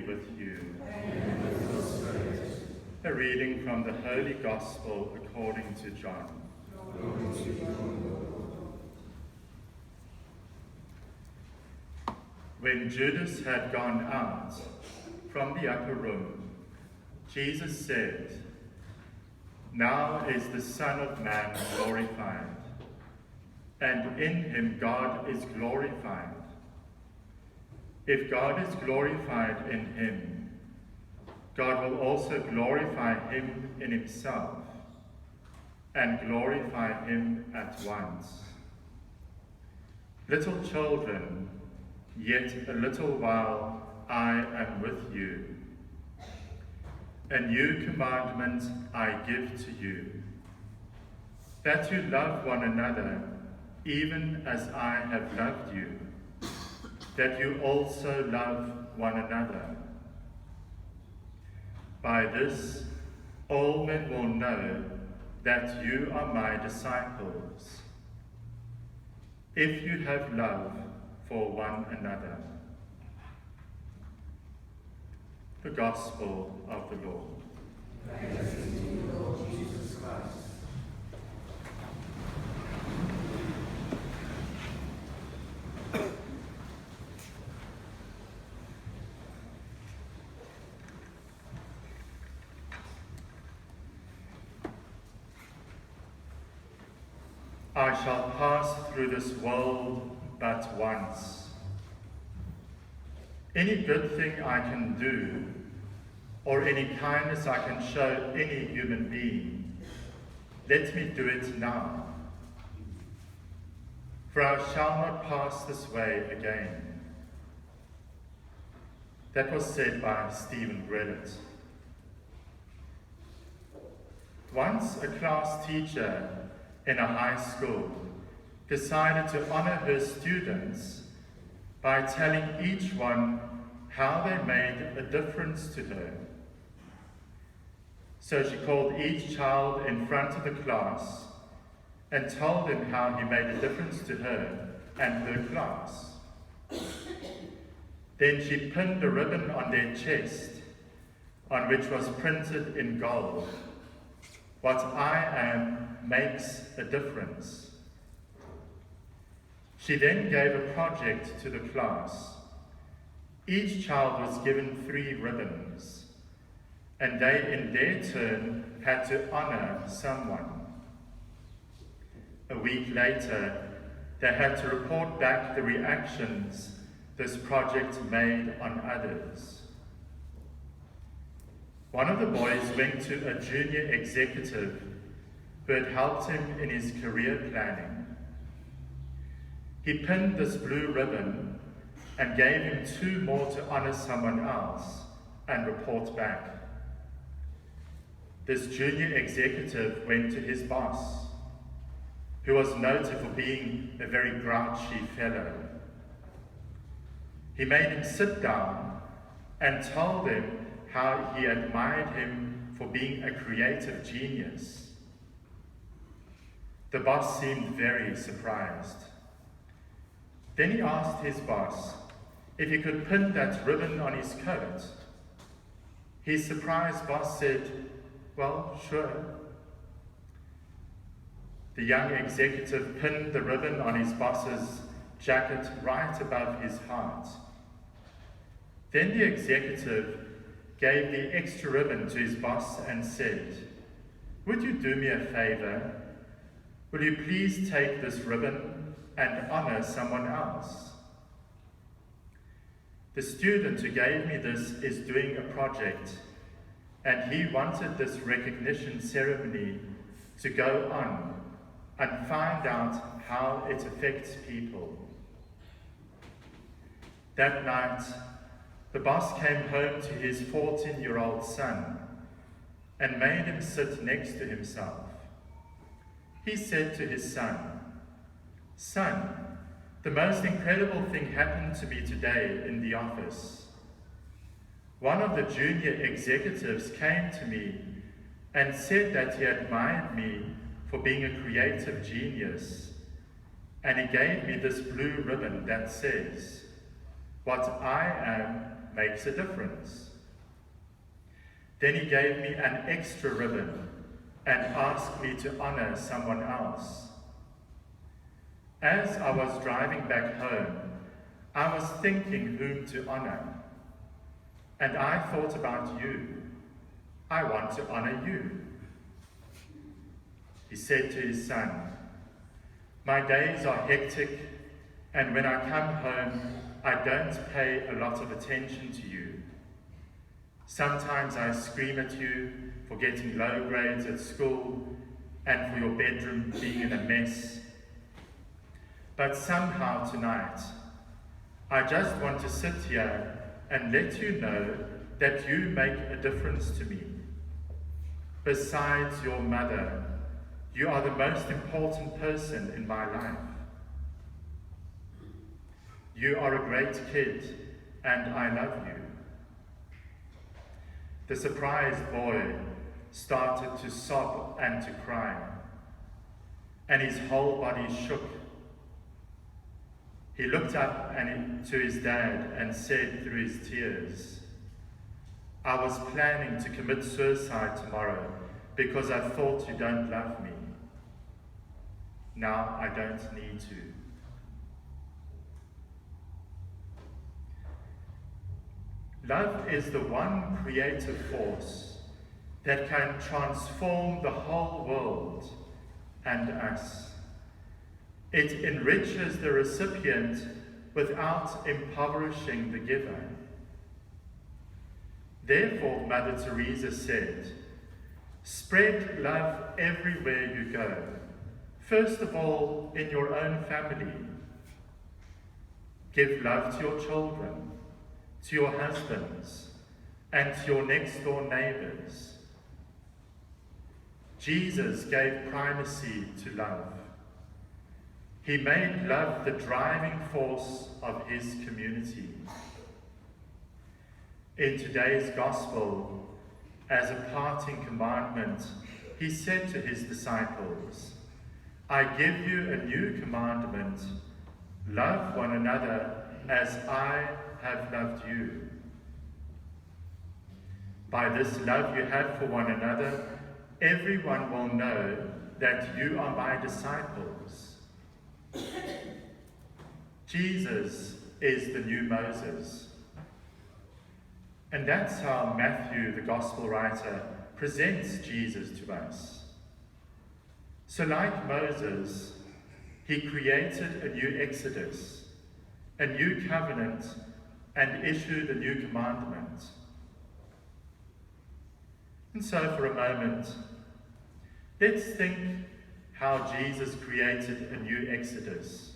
with you. And with your spirit. A reading from the Holy Gospel according to John. Glory to you, Lord. When Judas had gone out from the upper room, Jesus said, "Now is the Son of Man glorified, and in him God is glorified. If God is glorified in him, God will also glorify him in himself, and glorify him at once. Little children, yet a little while I am with you. A new commandment I give to you, that you love one another, even as I have loved you, that you also love one another. By this, all men will know that you are my disciples, if you have love for one another." The Gospel of the Lord. Praise to you, Lord Jesus Christ. I shall pass through this world but once. Any good thing I can do, or any kindness I can show any human being, let me do it now. For I shall not pass this way again. That was said by Stephen Grellet. Once a class teacher in a high school decided to honor her students by telling each one how they made a difference to her. So she called each child in front of the class and told him how he made a difference to her and her class. Then she pinned a ribbon on their chest on which was printed in gold, "What I am makes a difference." She then gave a project to the class. Each child was given 3 ribbons, and they in their turn had to honor someone. A week later, they had to report back the reactions this project made on others. One of the boys went to a junior executive who had helped him in his career planning. He pinned this blue ribbon and gave him 2 more to honor someone else and report back. This junior executive went to his boss, who was noted for being a very grouchy fellow. He made him sit down and told him how he admired him for being a creative genius. The boss seemed very surprised. Then he asked his boss if he could pin that ribbon on his coat. His surprised boss said, "Well, sure." The young executive pinned the ribbon on his boss's jacket right above his heart. Then the executive gave the extra ribbon to his boss and said, "Would you do me a favor? Will you please take this ribbon and honor someone else? The student who gave me this is doing a project, and he wanted this recognition ceremony to go on and find out how it affects people." That night, the boss came home to his 14-year-old son and made him sit next to himself. He said to his son, "Son, the most incredible thing happened to me today in the office. One of the junior executives came to me and said that he admired me for being a creative genius, and he gave me this blue ribbon that says, 'What I am makes a difference. Then he gave me an extra ribbon and asked me to honor someone else. As I was driving back home, I was thinking whom to honor. And I thought about you. I want to honor you. He said to his son, my days are hectic, and when I come home, I don't pay a lot of attention to you. Sometimes I scream at you for getting low grades at school and for your bedroom being in a mess. But somehow tonight, I just want to sit here and let you know that you make a difference to me. Besides your mother, you are the most important person in my life. You are a great kid, and I love you. The surprised boy started to sob and to cry, and his whole body shook. He looked up to his dad and said through his tears, I was planning to commit suicide tomorrow because I thought you don't love me. Now I don't need to. Love is the one creative force that can transform the whole world and us. It enriches the recipient without impoverishing the giver. Therefore, Mother Teresa said, spread love everywhere you go. First of all, in your own family. Give love to your children, to your husbands, and to your next-door neighbors. Jesus gave primacy to love. He made love the driving force of his community. In today's gospel, as a parting commandment, he said to his disciples, I give you a new commandment, love one another as I have loved you. By this love you have for one another, everyone will know that you are my disciples. Jesus is the new Moses. And that's how Matthew, the gospel writer, presents Jesus to us. So like Moses, he created a new Exodus, a new covenant, and issued a new commandment. And so for a moment, let's think how Jesus created a new Exodus.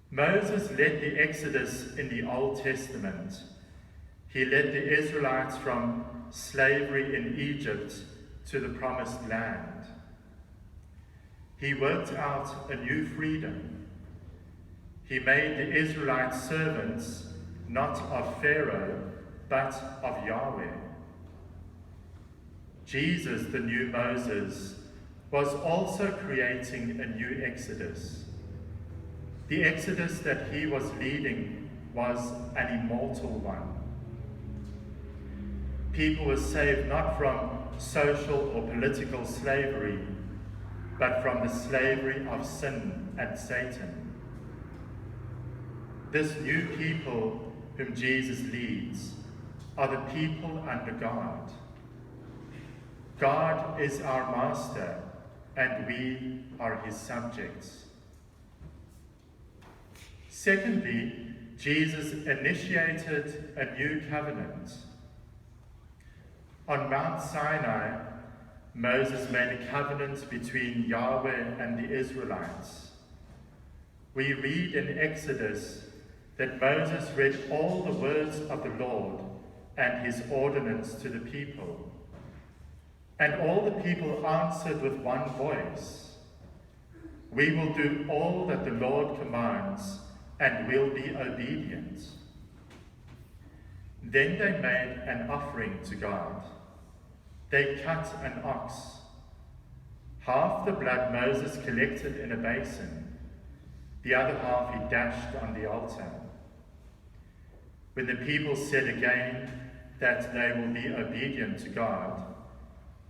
Moses led the Exodus in the Old Testament. He led the Israelites from slavery in Egypt to the Promised Land. He worked out a new freedom. He made the Israelites servants, not of Pharaoh, but of Yahweh. Jesus, the new Moses, was also creating a new Exodus. The Exodus that he was leading was an immortal one. People were saved not from social or political slavery, but from the slavery of sin and Satan. This new people whom Jesus leads are the people under God. God is our master, and we are his subjects. Secondly, Jesus initiated a new covenant. On Mount Sinai, Moses made a covenant between Yahweh and the Israelites. We read in Exodus that Moses read all the words of the Lord and his ordinance to the people. And all the people answered with one voice, we will do all that the Lord commands and will be obedient. Then they made an offering to God. They cut an ox. Half the blood Moses collected in a basin. The other half he dashed on the altar. When the people said again that they will be obedient to God,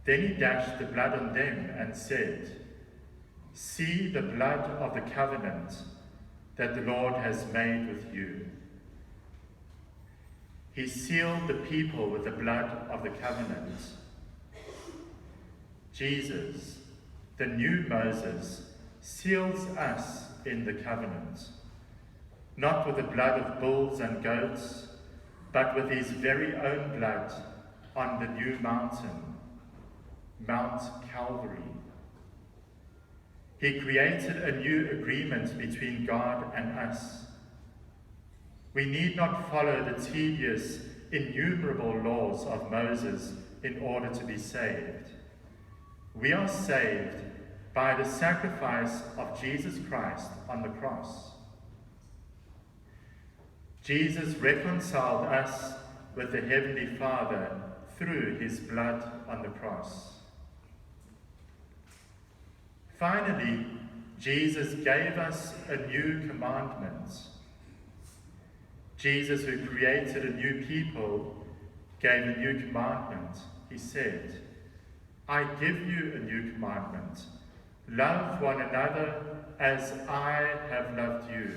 then he dashed the blood on them and said, "See the blood of the covenant that the Lord has made with you." He sealed the people with the blood of the covenant. Jesus, the new Moses, seals us in the covenant, not with the blood of bulls and goats, but with his very own blood on the new mountain, Mount Calvary. He created a new agreement between God and us. We need not follow the tedious, innumerable laws of Moses in order to be saved. We are saved by the sacrifice of Jesus Christ on the cross. Jesus reconciled us with the Heavenly Father through his blood on the cross. Finally, Jesus gave us a new commandment. Jesus, who created a new people, gave a new commandment. He said, "I give you a new commandment. Love one another as I have loved you."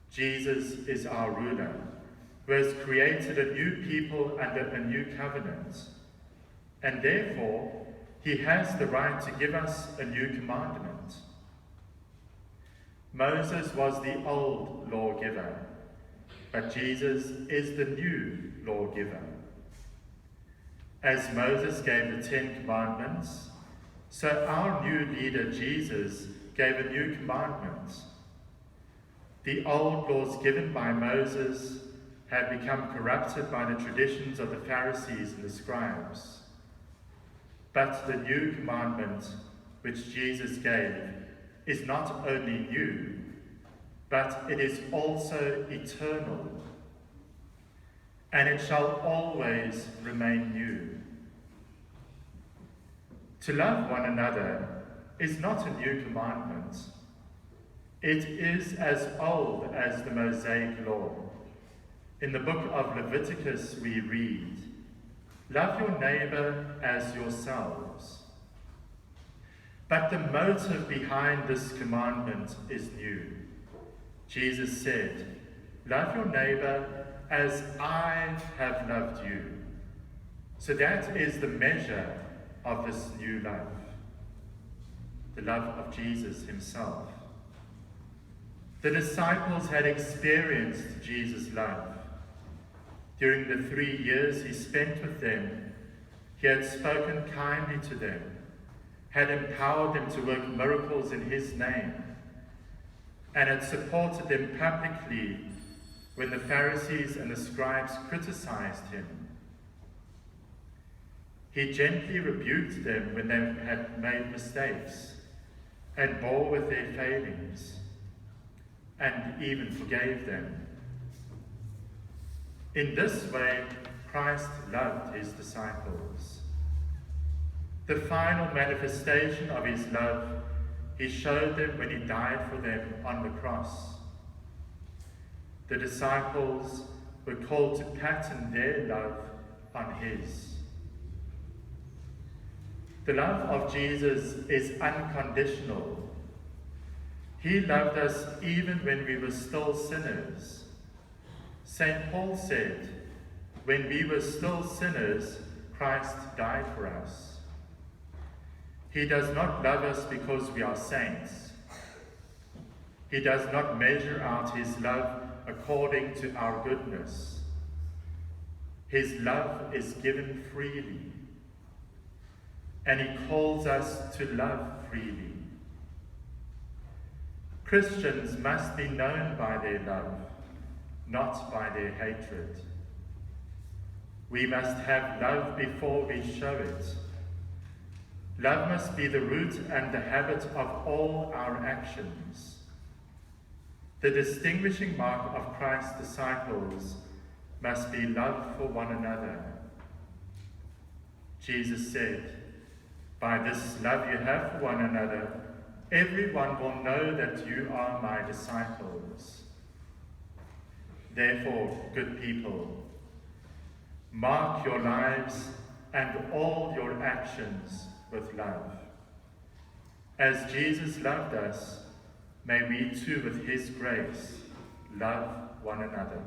Jesus is our ruler, who has created a new people under a new covenant, and therefore he has the right to give us a new commandment. Moses was the old lawgiver, but Jesus is the new lawgiver. As Moses gave the 10 Commandments, so our new leader Jesus gave a new commandment. The old laws given by Moses have become corrupted by the traditions of the Pharisees and the scribes. But the new commandment which Jesus gave is not only new, but it is also eternal, and it shall always remain new. To love one another is not a new commandment. It is as old as the Mosaic law. In the book of Leviticus we read, "Love your neighbor as yourselves." But the motive behind this commandment is new. Jesus said, "Love your neighbor as I have loved you." So that is the measure of this new love, the love of Jesus himself. The disciples had experienced Jesus' love. During the 3 years he spent with them, he had spoken kindly to them, had empowered them to work miracles in his name, and had supported them publicly when the Pharisees and the scribes criticized him. He gently rebuked them when they had made mistakes and bore with their failings, and even forgave them. In this way, Christ loved his disciples. The final manifestation of his love he showed them when he died for them on the cross. The disciples were called to pattern their love on his. The love of Jesus is unconditional. He loved us even when we were still sinners. St. Paul said, "When we were still sinners, Christ died for us." He does not love us because we are saints. He does not measure out his love according to our goodness. His love is given freely, and he calls us to love freely. Christians must be known by their love, not by their hatred. We must have love before we show it. Love must be the root and the habit of all our actions. The distinguishing mark of Christ's disciples must be love for one another. Jesus said, "By this love you have for one another, everyone will know that you are my disciples." Therefore, good people, mark your lives and all your actions with love. As Jesus loved us, may we too, with his grace, love one another.